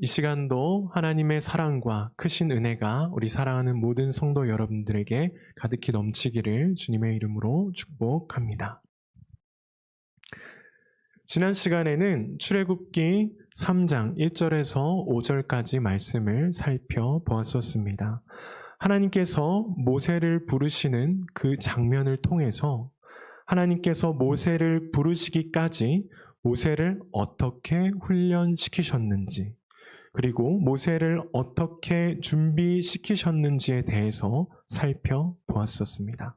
이 시간도 하나님의 사랑과 크신 은혜가 우리 사랑하는 모든 성도 여러분들에게 가득히 넘치기를 주님의 이름으로 축복합니다. 지난 시간에는 출애굽기 3장 1절에서 5절까지 말씀을 살펴보았었습니다. 하나님께서 모세를 부르시는 그 장면을 통해서 하나님께서 모세를 부르시기까지 모세를 어떻게 훈련시키셨는지, 그리고 모세를 어떻게 준비시키셨는지에 대해서 살펴보았었습니다.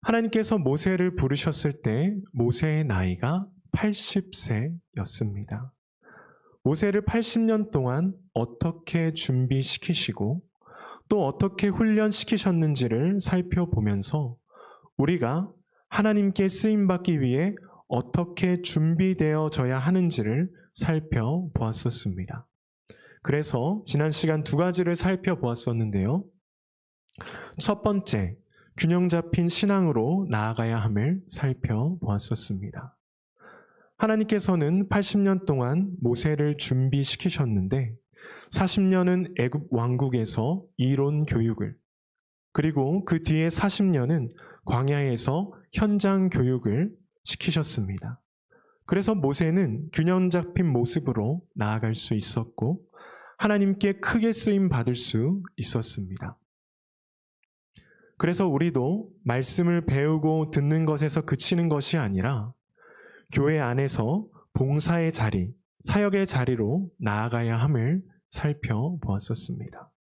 하나님께서 모세를 부르셨을 때 모세의 나이가 80세였습니다. 모세를 80년 동안 어떻게 준비시키시고 또 어떻게 훈련시키셨는지를 살펴보면서 우리가 하나님께 쓰임받기 위해 어떻게 준비되어져야 하는지를 살펴보았었습니다. 그래서 지난 시간 두 가지를 살펴보았었는데요. 첫 번째, 균형 잡힌 신앙으로 나아가야 함을 살펴보았었습니다. 하나님께서는 80년 동안 모세를 준비시키셨는데 40년은 애굽 왕국에서 이론 교육을, 그리고 그 뒤에 40년은 광야에서 현장 교육을 시키셨습니다. 그래서 모세는 균형 잡힌 모습으로 나아갈 수 있었고 하나님께 크게 쓰임 받을 수 있었습니다. 그래서 우리도 말씀을 배우고 듣는 것에서 그치는 것이 아니라 교회 안에서 봉사의 자리, 사역의 자리로 나아가야 함을 살펴보았었습니다.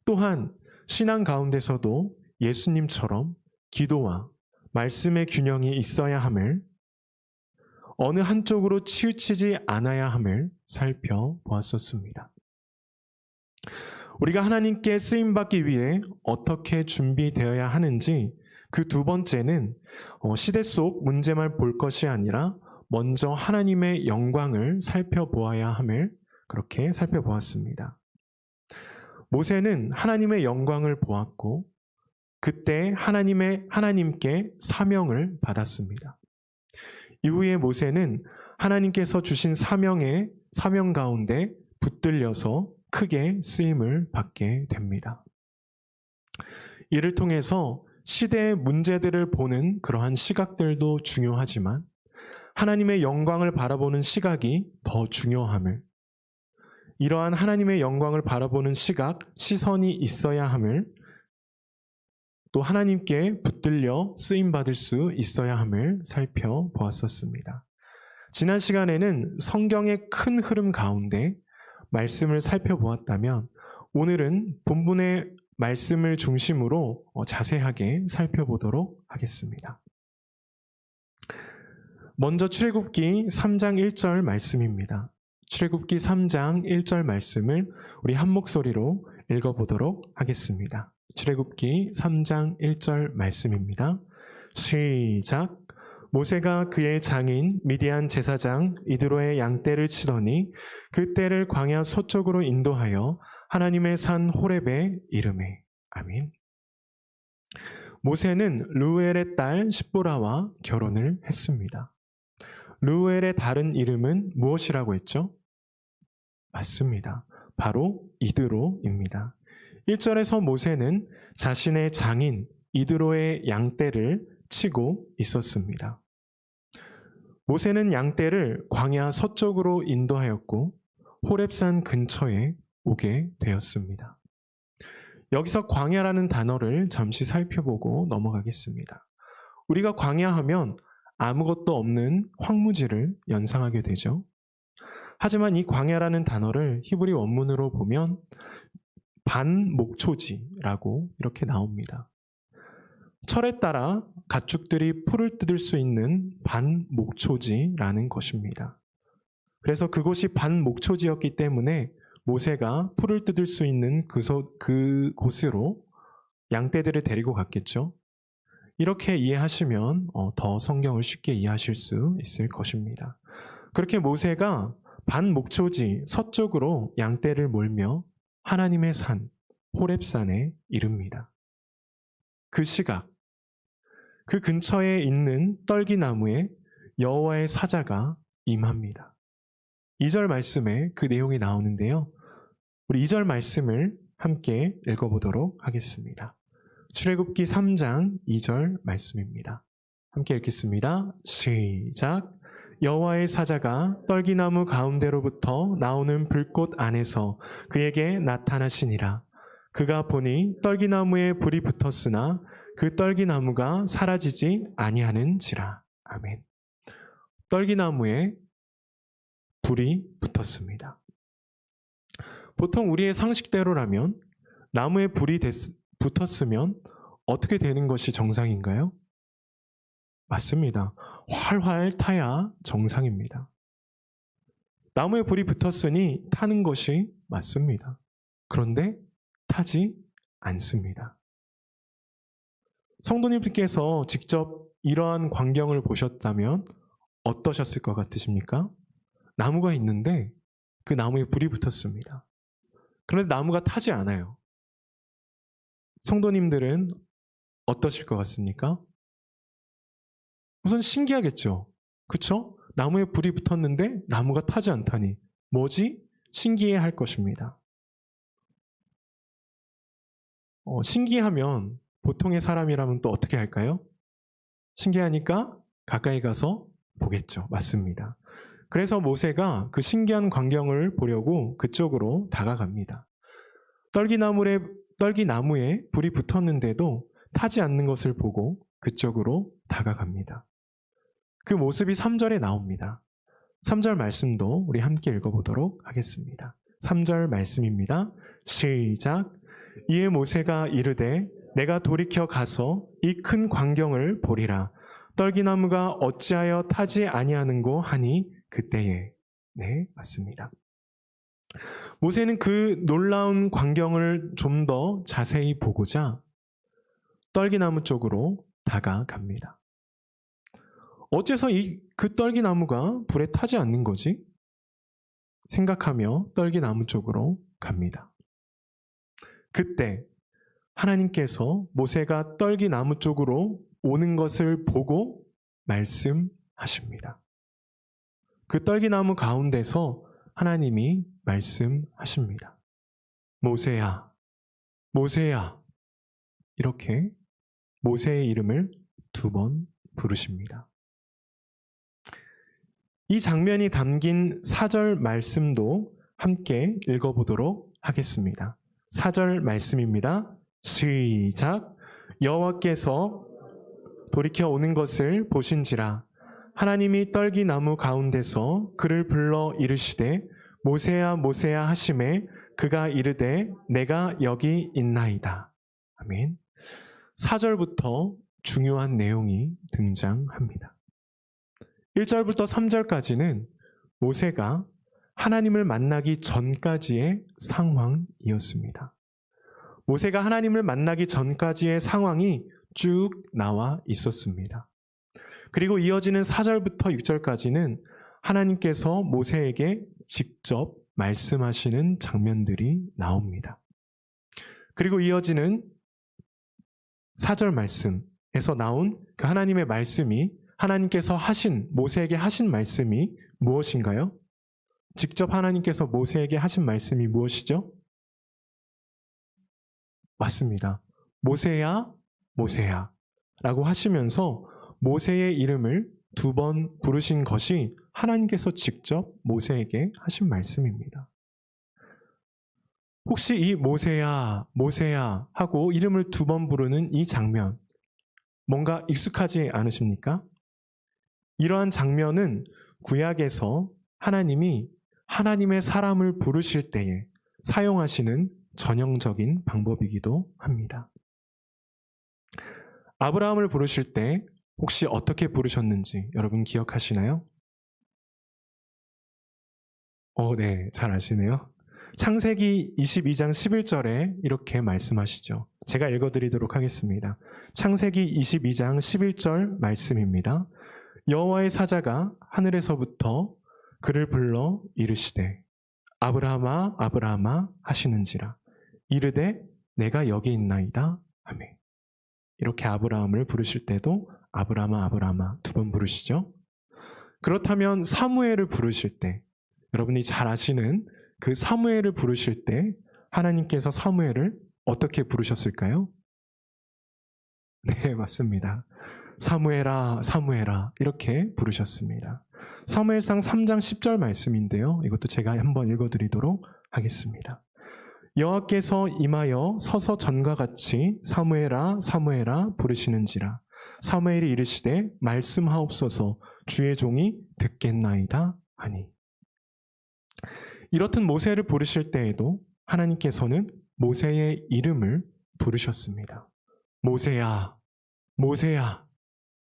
또한 신앙 가운데서도 예수님처럼 기도와 말씀의 균형이 있어야 함을, 어느 한쪽으로 치우치지 않아야 함을 살펴보았었습니다. 우리가 하나님께 쓰임받기 위해 어떻게 준비되어야 하는지, 그 두 번째는 시대 속 문제만 볼 것이 아니라 먼저 하나님의 영광을 살펴보아야 함을 그렇게 살펴보았습니다. 모세는 하나님의 영광을 보았고 그때 하나님께 사명을 받았습니다. 이후에 모세는 하나님께서 주신 사명 가운데 붙들려서 크게 쓰임을 받게 됩니다. 이를 통해서 시대의 문제들을 보는 그러한 시각들도 중요하지만 하나님의 영광을 바라보는 시각이 더 중요함을, 이러한 하나님의 영광을 바라보는 시선이 있어야 함을, 또 하나님께 붙들려 쓰임받을 수 있어야 함을 살펴보았었습니다. 지난 시간에는 성경의 큰 흐름 가운데 말씀을 살펴보았다면 오늘은 본문의 말씀을 중심으로 자세하게 살펴보도록 하겠습니다. 먼저 출애굽기 3장 1절 말씀입니다. 출애굽기 3장 1절 말씀을 우리 한 목소리로 읽어보도록 하겠습니다. 출애굽기 3장 1절 말씀입니다. 시작. 모세가 그의 장인 미디안 제사장 이드로의 양떼를 치더니 그 떼를 광야 서쪽으로 인도하여 하나님의 산 호렙에 이르매. 아멘. 모세는 르우엘의 딸 십보라와 결혼을 했습니다. 르우엘의 다른 이름은 무엇이라고 했죠? 맞습니다. 바로 이드로입니다. 1절에서 모세는 자신의 장인 이드로의 양떼를 치고 있었습니다. 모세는 양떼를 광야 서쪽으로 인도하였고 호렙산 근처에 오게 되었습니다. 여기서 광야라는 단어를 잠시 살펴보고 넘어가겠습니다. 우리가 광야하면 아무것도 없는 황무지를 연상하게 되죠. 하지만 이 광야라는 단어를 히브리 원문으로 보면 반목초지라고 이렇게 나옵니다. 철에 따라 가축들이 풀을 뜯을 수 있는 반목초지라는 것입니다. 그래서 그곳이 반목초지였기 때문에 모세가 풀을 뜯을 수 있는 그곳으로 양떼들을 데리고 갔겠죠. 이렇게 이해하시면 더 성경을 쉽게 이해하실 수 있을 것입니다. 그렇게 모세가 반목초지 서쪽으로 양떼를 몰며 하나님의 산 호렙산에 이릅니다. 그 시각, 그 근처에 있는 떨기나무에 여호와의 사자가 임합니다. 2절 말씀에 그 내용이 나오는데요. 우리 2절 말씀을 함께 읽어보도록 하겠습니다. 출애굽기 3장 2절 말씀입니다. 함께 읽겠습니다. 시작. 여호와의 사자가 떨기나무 가운데로부터 나오는 불꽃 안에서 그에게 나타나시니라. 그가 보니 떨기나무에 불이 붙었으나 그 떨기나무가 사라지지 아니하는지라. 아멘. 떨기나무에 불이 붙었습니다. 보통 우리의 상식대로라면 나무에 불이 붙었으면 어떻게 되는 것이 정상인가요? 맞습니다. 활활 타야 정상입니다. 나무에 불이 붙었으니 타는 것이 맞습니다. 그런데 타지 않습니다. 성도님들께서 직접 이러한 광경을 보셨다면 어떠셨을 것 같으십니까? 나무가 있는데 그 나무에 불이 붙었습니다. 그런데 나무가 타지 않아요. 성도님들은 어떠실 것 같습니까? 우선 신기하겠죠. 그쵸? 나무에 불이 붙었는데 나무가 타지 않다니 뭐지? 신기해할 것입니다. 신기하면 보통의 사람이라면 또 어떻게 할까요? 신기하니까 가까이 가서 보겠죠. 맞습니다. 그래서 모세가 그 신기한 광경을 보려고 그쪽으로 다가갑니다. 떨기나무에 불이 붙었는데도 타지 않는 것을 보고 그쪽으로 다가갑니다. 그 모습이 3절에 나옵니다. 3절 말씀도 우리 함께 읽어보도록 하겠습니다. 3절 말씀입니다. 시작. 이에 모세가 이르되 내가 돌이켜 가서 이 큰 광경을 보리라. 떨기나무가 어찌하여 타지 아니하는고 하니 그때에. 네, 맞습니다. 모세는 그 놀라운 광경을 좀 더 자세히 보고자 떨기나무 쪽으로 다가갑니다. 어째서 그 떨기나무가 불에 타지 않는 거지? 생각하며 떨기나무 쪽으로 갑니다. 그때 하나님께서 모세가 떨기나무 쪽으로 오는 것을 보고 말씀하십니다. 그 떨기나무 가운데서 하나님이 말씀하십니다. 모세야, 모세야. 이렇게 모세의 이름을 2번 부르십니다. 이 장면이 담긴 4절 말씀도 함께 읽어보도록 하겠습니다. 4절 말씀입니다. 시작. 여호와께서 돌이켜 오는 것을 보신지라. 하나님이 떨기나무 가운데서 그를 불러 이르시되 모세야 모세야 하시매 그가 이르되 내가 여기 있나이다. 아멘. 4절부터 중요한 내용이 등장합니다. 1절부터 3절까지는 모세가 하나님을 만나기 전까지의 상황이었습니다. 모세가 하나님을 만나기 전까지의 상황이 쭉 나와 있었습니다. 그리고 이어지는 4절부터 6절까지는 하나님께서 모세에게 직접 말씀하시는 장면들이 나옵니다. 그리고 이어지는 4절 말씀에서 나온 그 하나님의 말씀이 하나님께서 모세에게 하신 말씀이 무엇인가요? 직접 하나님께서 모세에게 하신 말씀이 무엇이죠? 맞습니다. 모세야, 모세야 라고 하시면서 모세의 이름을 2번 부르신 것이 하나님께서 직접 모세에게 하신 말씀입니다. 혹시 이 모세야, 모세야 하고 이름을 2번 부르는 이 장면, 뭔가 익숙하지 않으십니까? 이러한 장면은 구약에서 하나님이 하나님의 사람을 부르실 때에 사용하시는 전형적인 방법이기도 합니다. 아브라함을 부르실 때 혹시 어떻게 부르셨는지 여러분 기억하시나요? 네, 잘 아시네요. 창세기 22장 11절에 이렇게 말씀하시죠. 제가 읽어드리도록 하겠습니다. 창세기 22장 11절 말씀입니다. 여호와의 사자가 하늘에서부터 그를 불러 이르시되 아브라함아 아브라함아 하시는지라. 이르되 내가 여기 있나이다. 아멘. 이렇게 아브라함을 부르실 때도 아브라함아 아브라함아 2번 부르시죠. 그렇다면 사무엘을 부르실 때 여러분이 잘 아시는 그 사무엘을 부르실 때 하나님께서 사무엘을 어떻게 부르셨을까요? 네, 맞습니다. 사무엘아, 사무엘아 이렇게 부르셨습니다. 사무엘상 3장 10절 말씀인데요. 이것도 제가 한번 읽어드리도록 하겠습니다. 여호와께서 임하여 서서 전과 같이 사무엘아, 사무엘아 부르시는지라. 사무엘이 이르시되 말씀하옵소서 주의 종이 듣겠나이다 하니. 이렇듯 모세를 부르실 때에도 하나님께서는 모세의 이름을 부르셨습니다. 모세야, 모세야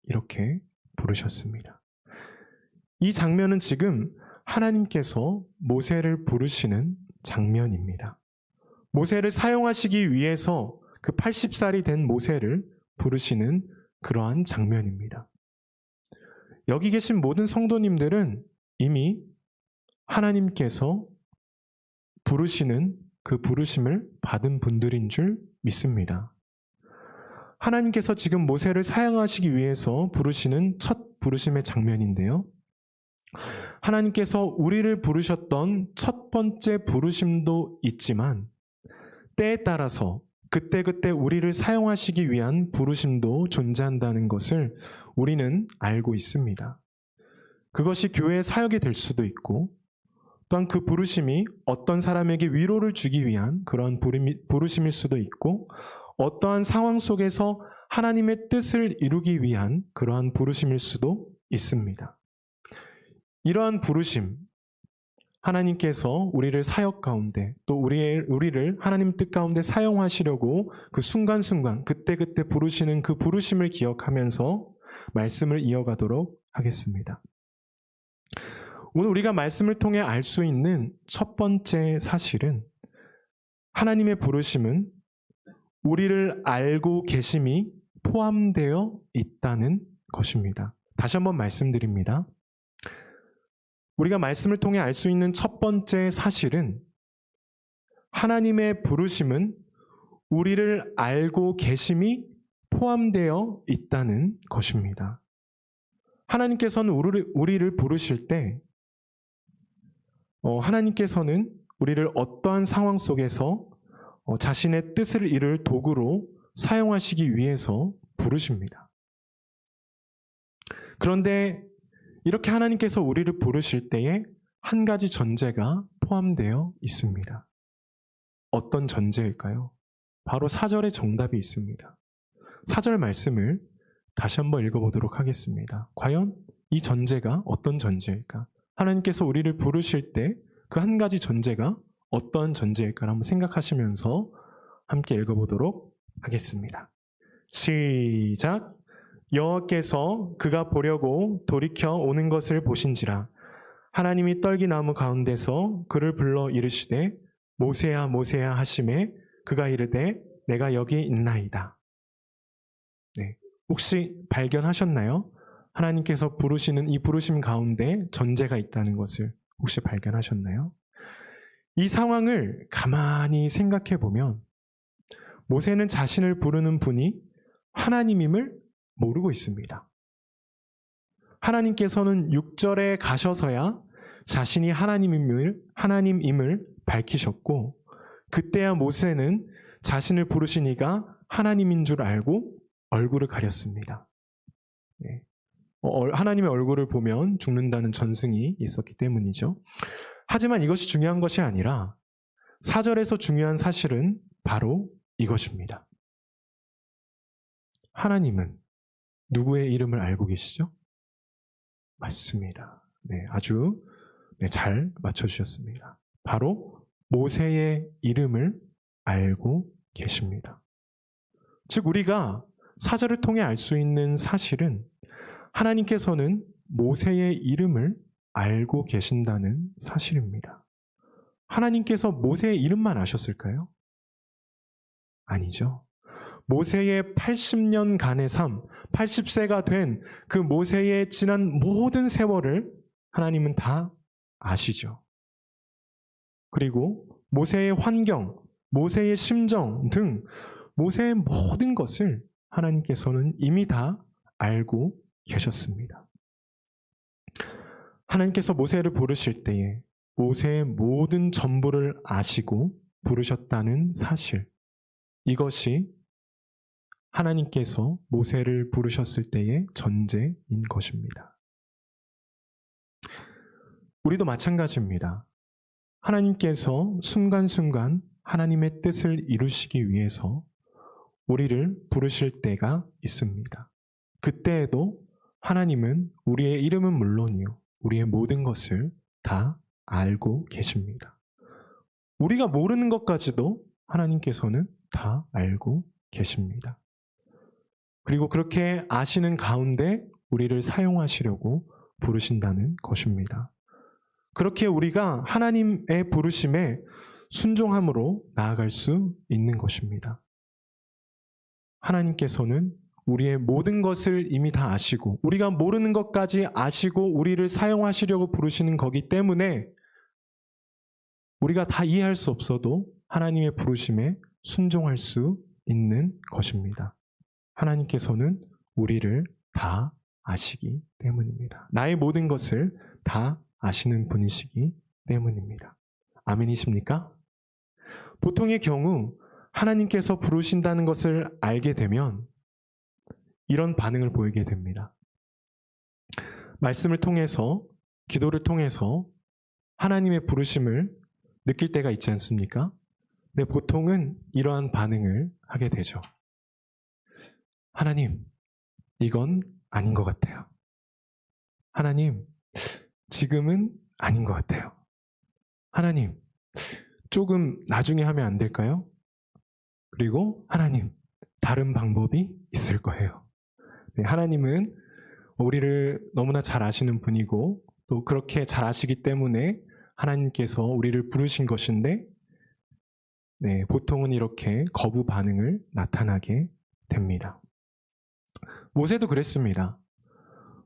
이렇게 부르셨습니다. 이 장면은 지금 하나님께서 모세를 부르시는 장면입니다. 모세를 사용하시기 위해서 그 80살이 된 모세를 부르시는 그러한 장면입니다. 여기 계신 모든 성도님들은 이미 하나님께서 부르시는 그 부르심을 받은 분들인 줄 믿습니다. 하나님께서 지금 모세를 사용하시기 위해서 부르시는 첫 부르심의 장면인데요. 하나님께서 우리를 부르셨던 첫 번째 부르심도 있지만 때에 따라서 그때그때 우리를 사용하시기 위한 부르심도 존재한다는 것을 우리는 알고 있습니다. 그것이 교회의 사역이 될 수도 있고 또한 그 부르심이 어떤 사람에게 위로를 주기 위한 그러한 부르심일 수도 있고 어떠한 상황 속에서 하나님의 뜻을 이루기 위한 그러한 부르심일 수도 있습니다. 이러한 부르심, 하나님께서 우리를 사역 가운데 또 우리를 하나님 뜻 가운데 사용하시려고 그 순간순간 그때그때 부르시는 그 부르심을 기억하면서 말씀을 이어가도록 하겠습니다. 오늘 우리가 말씀을 통해 알 수 있는 첫 번째 사실은 하나님의 부르심은 우리를 알고 계심이 포함되어 있다는 것입니다. 다시 한번 말씀드립니다. 우리가 말씀을 통해 알 수 있는 첫 번째 사실은 하나님의 부르심은 우리를 알고 계심이 포함되어 있다는 것입니다. 하나님께서는 우리를 부르실 때 하나님께서는 우리를 어떠한 상황 속에서 자신의 뜻을 이룰 도구로 사용하시기 위해서 부르십니다. 그런데 이렇게 하나님께서 우리를 부르실 때에 한 가지 전제가 포함되어 있습니다. 어떤 전제일까요? 바로 4절의 정답이 있습니다. 4절 말씀을 다시 한번 읽어보도록 하겠습니다. 과연 이 전제가 어떤 전제일까? 하나님께서 우리를 부르실 때 그 한 가지 전제가 어떤 전제일까 한번 생각하시면서 함께 읽어보도록 하겠습니다. 시작! 여호와께서 그가 보려고 돌이켜 오는 것을 보신지라. 하나님이 떨기나무 가운데서 그를 불러 이르시되 모세야 모세야 하시매 그가 이르되 내가 여기 있나이다. 네, 혹시 발견하셨나요? 하나님께서 부르시는 이 부르심 가운데 전제가 있다는 것을 혹시 발견하셨나요? 이 상황을 가만히 생각해 보면 모세는 자신을 부르는 분이 하나님임을 모르고 있습니다. 하나님께서는 6절에 가셔서야 자신이 하나님임을 밝히셨고 그때야 모세는 자신을 부르신 이가 하나님인 줄 알고 얼굴을 가렸습니다. 네. 하나님의 얼굴을 보면 죽는다는 전승이 있었기 때문이죠. 하지만 이것이 중요한 것이 아니라 4절에서 중요한 사실은 바로 이것입니다. 하나님은 누구의 이름을 알고 계시죠? 맞습니다. 네, 아주 잘 맞춰주셨습니다. 바로 모세의 이름을 알고 계십니다. 즉 우리가 4절을 통해 알 수 있는 사실은 하나님께서는 모세의 이름을 알고 계신다는 사실입니다. 하나님께서 모세의 이름만 아셨을까요? 아니죠. 모세의 80년간의 삶, 80세가 된 그 모세의 지난 모든 세월을 하나님은 다 아시죠. 그리고 모세의 환경, 모세의 심정 등 모세의 모든 것을 하나님께서는 이미 다 알고 계셨습니다. 하나님께서 모세를 부르실 때에 모세의 모든 전부를 아시고 부르셨다는 사실, 이것이 하나님께서 모세를 부르셨을 때의 전제인 것입니다. 우리도 마찬가지입니다. 하나님께서 순간순간 하나님의 뜻을 이루시기 위해서 우리를 부르실 때가 있습니다. 그때에도 하나님은 우리의 이름은 물론이요, 우리의 모든 것을 다 알고 계십니다. 우리가 모르는 것까지도 하나님께서는 다 알고 계십니다. 그리고 그렇게 아시는 가운데 우리를 사용하시려고 부르신다는 것입니다. 그렇게 우리가 하나님의 부르심에 순종함으로 나아갈 수 있는 것입니다. 하나님께서는 우리의 모든 것을 이미 다 아시고 우리가 모르는 것까지 아시고 우리를 사용하시려고 부르시는 거기 때문에 우리가 다 이해할 수 없어도 하나님의 부르심에 순종할 수 있는 것입니다. 하나님께서는 우리를 다 아시기 때문입니다. 나의 모든 것을 다 아시는 분이시기 때문입니다. 아멘이십니까? 보통의 경우 하나님께서 부르신다는 것을 알게 되면 이런 반응을 보이게 됩니다. 말씀을 통해서, 기도를 통해서 하나님의 부르심을 느낄 때가 있지 않습니까? 근데 보통은 이러한 반응을 하게 되죠. 하나님, 이건 아닌 것 같아요. 하나님, 지금은 아닌 것 같아요. 하나님, 조금 나중에 하면 안 될까요? 그리고 하나님, 다른 방법이 있을 거예요. 네, 하나님은 우리를 너무나 잘 아시는 분이고 또 그렇게 잘 아시기 때문에 하나님께서 우리를 부르신 것인데 네, 보통은 이렇게 거부 반응을 나타나게 됩니다. 모세도 그랬습니다.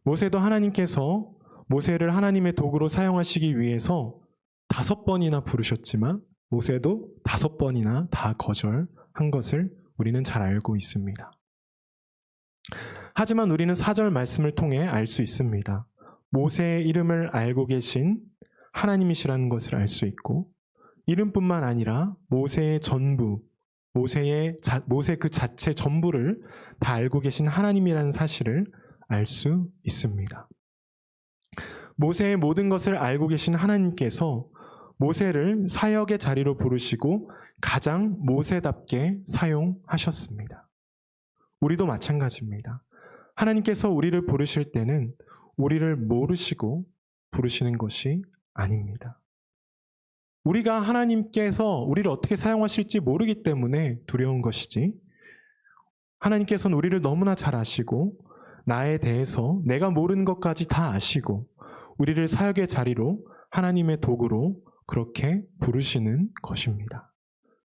모세도 하나님께서 모세를 하나님의 도구로 사용하시기 위해서 5번이나 부르셨지만 모세도 5번이나 다 거절한 것을 우리는 잘 알고 있습니다. 하지만 우리는 4절 말씀을 통해 알 수 있습니다. 모세의 이름을 알고 계신 하나님이시라는 것을 알 수 있고 이름뿐만 아니라 모세의 전부, 모세 그 자체 전부를 다 알고 계신 하나님이라는 사실을 알 수 있습니다. 모세의 모든 것을 알고 계신 하나님께서 모세를 사역의 자리로 부르시고 가장 모세답게 사용하셨습니다. 우리도 마찬가지입니다. 하나님께서 우리를 부르실 때는 우리를 모르시고 부르시는 것이 아닙니다. 우리가 하나님께서 우리를 어떻게 사용하실지 모르기 때문에 두려운 것이지, 하나님께서는 우리를 너무나 잘 아시고 나에 대해서 내가 모르는 것까지 다 아시고 우리를 사역의 자리로 하나님의 도구로 그렇게 부르시는 것입니다.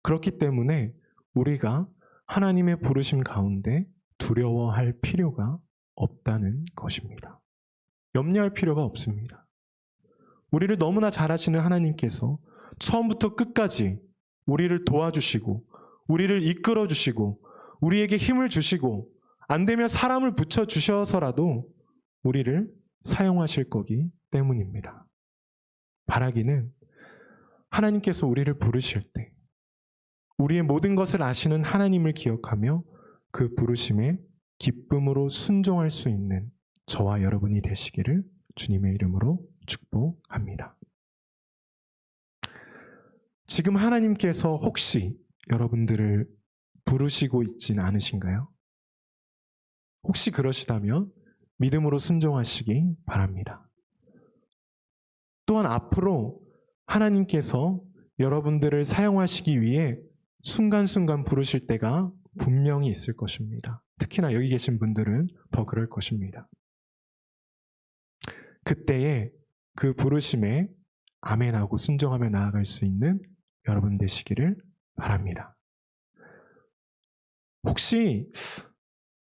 그렇기 때문에 우리가 하나님의 부르심 가운데 두려워할 필요가 없다는 것입니다. 염려할 필요가 없습니다. 우리를 너무나 잘 아시는 하나님께서 처음부터 끝까지 우리를 도와주시고 우리를 이끌어 주시고 우리에게 힘을 주시고 안 되면 사람을 붙여주셔서라도 우리를 사용하실 거기 때문입니다. 바라기는 하나님께서 우리를 부르실 때 우리의 모든 것을 아시는 하나님을 기억하며 그 부르심에 기쁨으로 순종할 수 있는 저와 여러분이 되시기를 주님의 이름으로 축복합니다. 지금 하나님께서 혹시 여러분들을 부르시고 있지는 않으신가요? 혹시 그러시다면 믿음으로 순종하시기 바랍니다. 또한 앞으로 하나님께서 여러분들을 사용하시기 위해 순간순간 부르실 때가 분명히 있을 것입니다. 특히나 여기 계신 분들은 더 그럴 것입니다. 그때에 그 부르심에 아멘하고 순종하며 나아갈 수 있는 여러분 되시기를 바랍니다. 혹시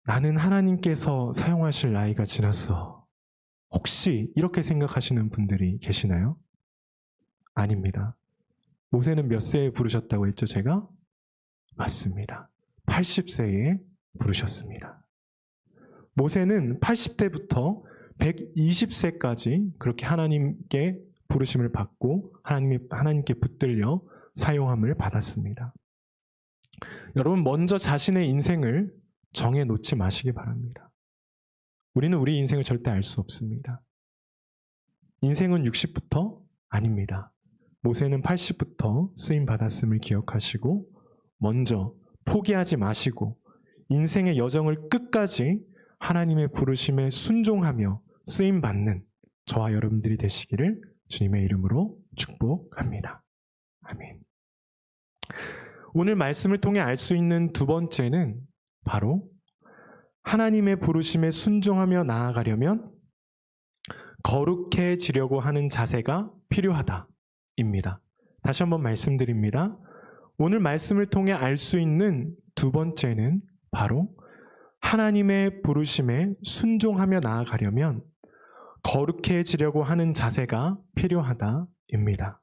나는 하나님께서 사용하실 나이가 지났어. 혹시 이렇게 생각하시는 분들이 계시나요? 아닙니다. 모세는 몇 세에 부르셨다고 했죠, 제가? 맞습니다. 80세에 부르셨습니다. 모세는 80대부터 120세까지 그렇게 하나님께 부르심을 받고 하나님께 붙들려 사용함을 받았습니다. 여러분, 먼저 자신의 인생을 정해놓지 마시기 바랍니다. 우리는 우리 인생을 절대 알 수 없습니다. 인생은 60부터 아닙니다. 모세는 80부터 쓰임받았음을 기억하시고 먼저 포기하지 마시고 인생의 여정을 끝까지 하나님의 부르심에 순종하며 쓰임받는 저와 여러분들이 되시기를 주님의 이름으로 축복합니다. 아멘. 오늘 말씀을 통해 알 수 있는 두 번째는 바로 하나님의 부르심에 순종하며 나아가려면 거룩해지려고 하는 자세가 필요하다입니다. 다시 한번 말씀드립니다. 오늘 말씀을 통해 알 수 있는 두 번째는 바로 하나님의 부르심에 순종하며 나아가려면 거룩해지려고 하는 자세가 필요하다입니다.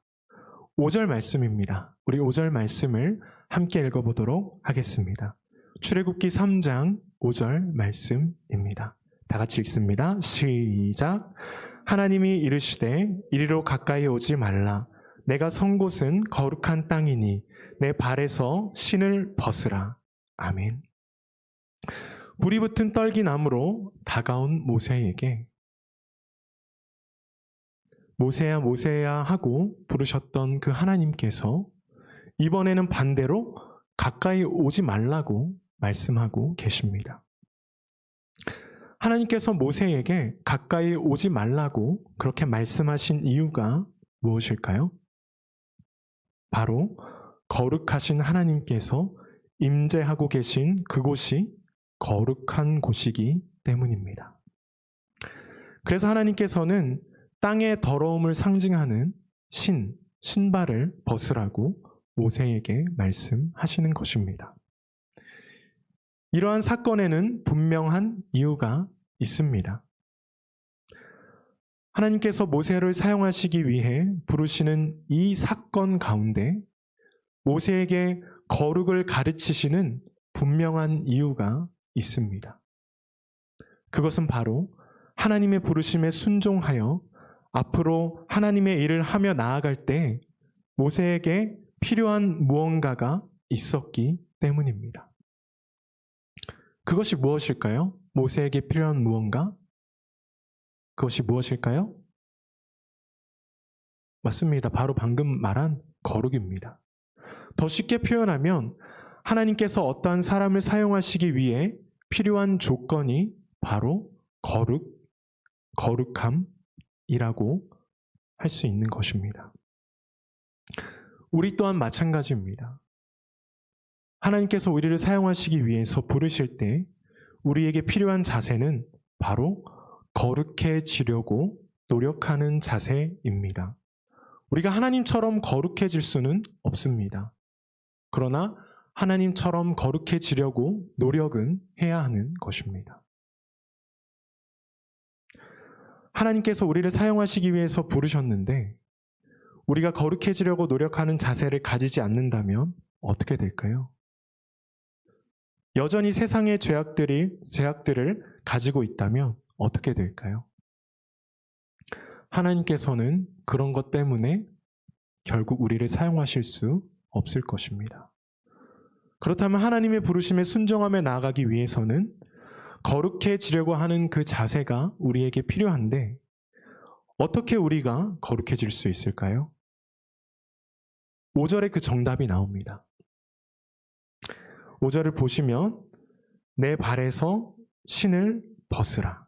5절 말씀입니다. 우리 5절 말씀을 함께 읽어보도록 하겠습니다. 출애굽기 3장 5절 말씀입니다. 다 같이 읽습니다. 시작. 하나님이 이르시되 이리로 가까이 오지 말라. 내가 선 곳은 거룩한 땅이니 내 발에서 신을 벗으라. 아멘. 불이 붙은 떨기나무로 다가온 모세에게 모세야 모세야 하고 부르셨던 그 하나님께서 이번에는 반대로 가까이 오지 말라고 말씀하고 계십니다. 하나님께서 모세에게 가까이 오지 말라고 그렇게 말씀하신 이유가 무엇일까요? 바로 거룩하신 하나님께서 임재하고 계신 그곳이 거룩한 곳이기 때문입니다. 그래서 하나님께서는 땅의 더러움을 상징하는 신발을 벗으라고 모세에게 말씀하시는 것입니다. 이러한 사건에는 분명한 이유가 있습니다. 하나님께서 모세를 사용하시기 위해 부르시는 이 사건 가운데 모세에게 거룩을 가르치시는 분명한 이유가 있습니다. 그것은 바로 하나님의 부르심에 순종하여 앞으로 하나님의 일을 하며 나아갈 때 모세에게 필요한 무언가가 있었기 때문입니다. 그것이 무엇일까요? 모세에게 필요한 무언가? 그것이 무엇일까요? 맞습니다. 바로 방금 말한 거룩입니다. 더 쉽게 표현하면 하나님께서 어떠한 사람을 사용하시기 위해 필요한 조건이 바로 거룩함이라고 할 수 있는 것입니다. 우리 또한 마찬가지입니다. 하나님께서 우리를 사용하시기 위해서 부르실 때 우리에게 필요한 자세는 바로 거룩해지려고 노력하는 자세입니다. 우리가 하나님처럼 거룩해질 수는 없습니다. 그러나 하나님처럼 거룩해지려고 노력은 해야 하는 것입니다. 하나님께서 우리를 사용하시기 위해서 부르셨는데 우리가 거룩해지려고 노력하는 자세를 가지지 않는다면 어떻게 될까요? 여전히 세상의 죄악들을 가지고 있다면 어떻게 될까요? 하나님께서는 그런 것 때문에 결국 우리를 사용하실 수 없을 것입니다. 그렇다면 하나님의 부르심에 순종하며 나아가기 위해서는 거룩해지려고 하는 그 자세가 우리에게 필요한데 어떻게 우리가 거룩해질 수 있을까요? 5절에 그 정답이 나옵니다. 5절을 보시면 내 발에서 신을 벗으라.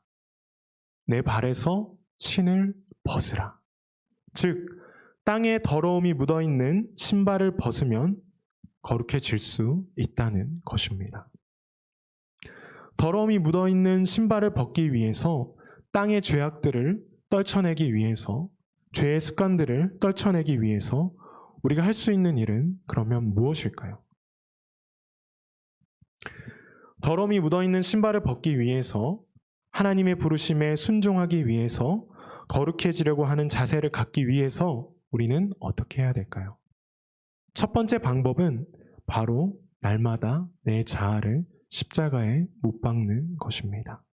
내 발에서 신을 벗으라. 즉 땅에 더러움이 묻어있는 신발을 벗으면 거룩해질 수 있다는 것입니다. 더러움이 묻어있는 신발을 벗기 위해서 땅의 죄악들을 떨쳐내기 위해서 죄의 습관들을 떨쳐내기 위해서 우리가 할 수 있는 일은 그러면 무엇일까요? 더러움이 묻어있는 신발을 벗기 위해서 하나님의 부르심에 순종하기 위해서 거룩해지려고 하는 자세를 갖기 위해서 우리는 어떻게 해야 될까요? 첫 번째 방법은 바로 날마다 내 자아를 십자가에 못 박는 것입니다.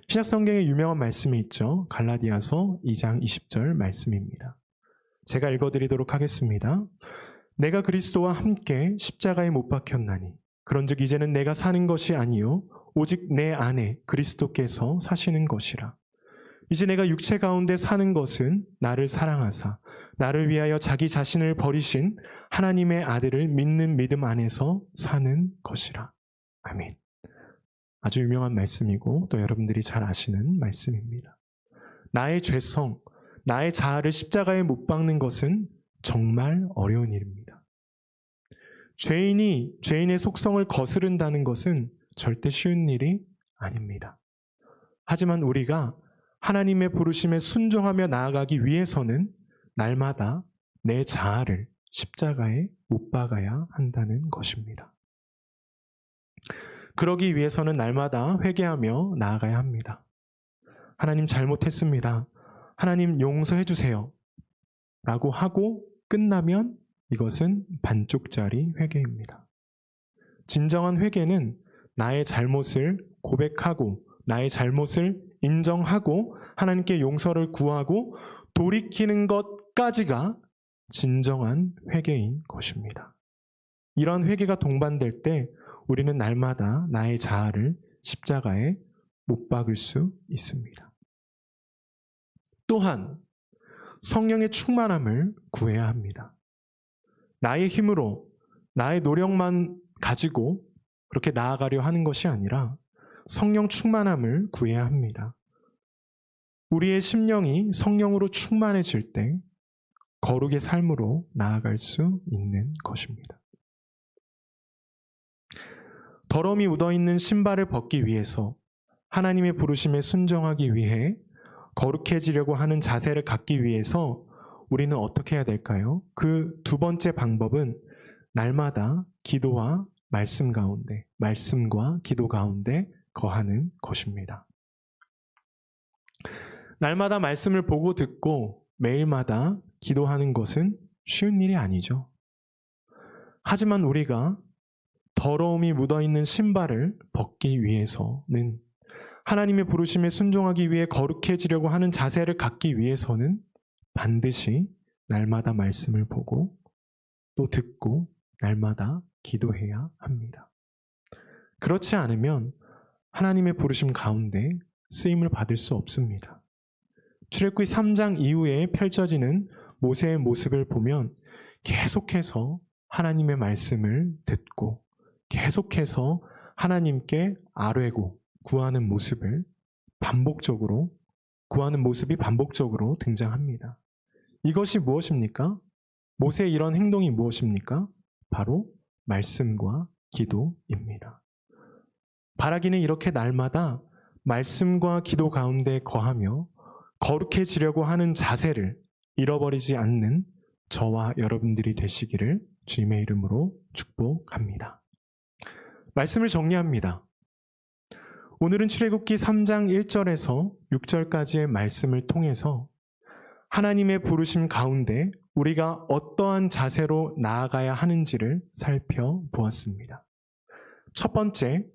신약성경에 유명한 말씀이 있죠. 갈라디아서 2장 20절 말씀입니다. 제가 읽어드리도록 하겠습니다. 내가 그리스도와 함께 십자가에 못 박혔나니 그런즉 이제는 내가 사는 것이 아니요 오직 내 안에 그리스도께서 사시는 것이라. 이제 내가 육체 가운데 사는 것은 나를 사랑하사 나를 위하여 자기 자신을 버리신 하나님의 아들을 믿는 믿음 안에서 사는 것이라. 아멘. 아주 유명한 말씀이고 또 여러분들이 잘 아시는 말씀입니다. 나의 죄성, 나의 자아를 십자가에 못 박는 것은 정말 어려운 일입니다. 죄인이 죄인의 속성을 거스른다는 것은 절대 쉬운 일이 아닙니다. 하지만 우리가 하나님의 부르심에 순종하며 나아가기 위해서는 날마다 내 자아를 십자가에 못 박아야 한다는 것입니다. 그러기 위해서는 날마다 회개하며 나아가야 합니다. 하나님 잘못했습니다. 하나님 용서해 주세요. 라고 하고 끝나면 이것은 반쪽짜리 회개입니다. 진정한 회개는 나의 잘못을 고백하고 나의 잘못을 인정하고 하나님께 용서를 구하고 돌이키는 것까지가 진정한 회개인 것입니다. 이러한 회개가 동반될 때 우리는 날마다 나의 자아를 십자가에 못 박을 수 있습니다. 또한 성령의 충만함을 구해야 합니다. 나의 힘으로 나의 노력만 가지고 그렇게 나아가려 하는 것이 아니라 성령 충만함을 구해야 합니다. 우리의 심령이 성령으로 충만해질 때 거룩의 삶으로 나아갈 수 있는 것입니다. 더러움이 묻어있는 신발을 벗기 위해서 하나님의 부르심에 순종하기 위해 거룩해지려고 하는 자세를 갖기 위해서 우리는 어떻게 해야 될까요? 그 두 번째 방법은 날마다 기도와 말씀 가운데, 말씀과 기도 가운데 거하는 것입니다. 날마다 말씀을 보고 듣고 매일마다 기도하는 것은 쉬운 일이 아니죠. 하지만 우리가 더러움이 묻어있는 신발을 벗기 위해서는 하나님의 부르심에 순종하기 위해 거룩해지려고 하는 자세를 갖기 위해서는 반드시 날마다 말씀을 보고 또 듣고 날마다 기도해야 합니다. 그렇지 않으면 하나님의 부르심 가운데 쓰임을 받을 수 없습니다. 출애굽기 3장 이후에 펼쳐지는 모세의 모습을 보면 계속해서 하나님의 말씀을 듣고 계속해서 하나님께 아뢰고 구하는 모습이 반복적으로 등장합니다. 이것이 무엇입니까? 모세의 이런 행동이 무엇입니까? 바로 말씀과 기도입니다. 바라기는 이렇게 날마다 말씀과 기도 가운데 거하며 거룩해지려고 하는 자세를 잃어버리지 않는 저와 여러분들이 되시기를 주님의 이름으로 축복합니다. 말씀을 정리합니다. 오늘은 출애굽기 3장 1절에서 6절까지의 말씀을 통해서 하나님의 부르심 가운데 우리가 어떠한 자세로 나아가야 하는지를 살펴보았습니다. 첫 번째,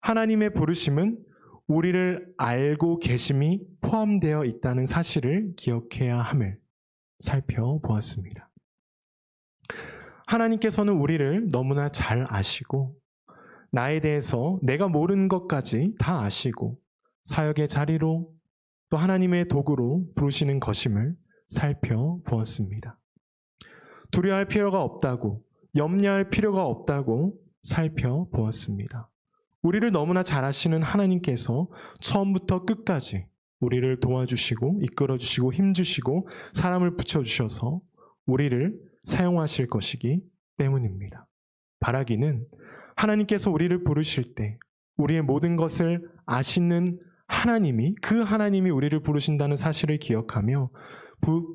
하나님의 부르심은 우리를 알고 계심이 포함되어 있다는 사실을 기억해야 함을 살펴보았습니다. 하나님께서는 우리를 너무나 잘 아시고 나에 대해서 내가 모르는 것까지 다 아시고 사역의 자리로 또 하나님의 도구로 부르시는 것임을 살펴보았습니다. 두려워할 필요가 없다고, 염려할 필요가 없다고 살펴보았습니다. 우리를 너무나 잘 아시는 하나님께서 처음부터 끝까지 우리를 도와주시고 이끌어주시고 힘주시고 사람을 붙여주셔서 우리를 사용하실 것이기 때문입니다. 바라기는 하나님께서 우리를 부르실 때 우리의 모든 것을 아시는 하나님이, 그 하나님이 우리를 부르신다는 사실을 기억하며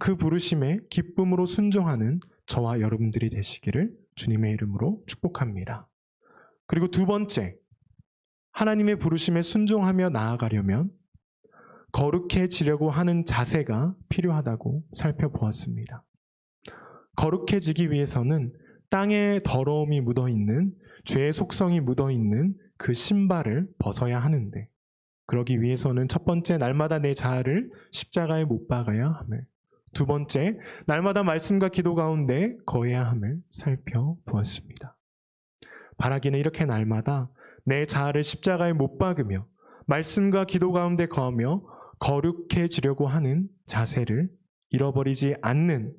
그 부르심에 기쁨으로 순종하는 저와 여러분들이 되시기를 주님의 이름으로 축복합니다. 그리고 두 번째, 하나님의 부르심에 순종하며 나아가려면 거룩해지려고 하는 자세가 필요하다고 살펴보았습니다. 거룩해지기 위해서는 땅에 더러움이 묻어있는, 죄의 속성이 묻어있는 그 신발을 벗어야 하는데, 그러기 위해서는 첫 번째, 날마다 내 자아를 십자가에 못 박아야 하며, 두 번째, 날마다 말씀과 기도 가운데 거해야 함을 살펴보았습니다. 바라기는 이렇게 날마다 내 자아를 십자가에 못 박으며 말씀과 기도 가운데 거하며 거룩해지려고 하는 자세를 잃어버리지 않는,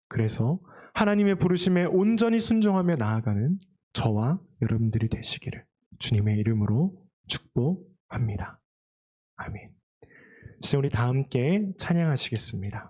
그래서 하나님의 부르심에 온전히 순종하며 나아가는 저와 여러분들이 되시기를 주님의 이름으로 축복합니다. 아멘. 이제 우리 다 함께 찬양하시겠습니다.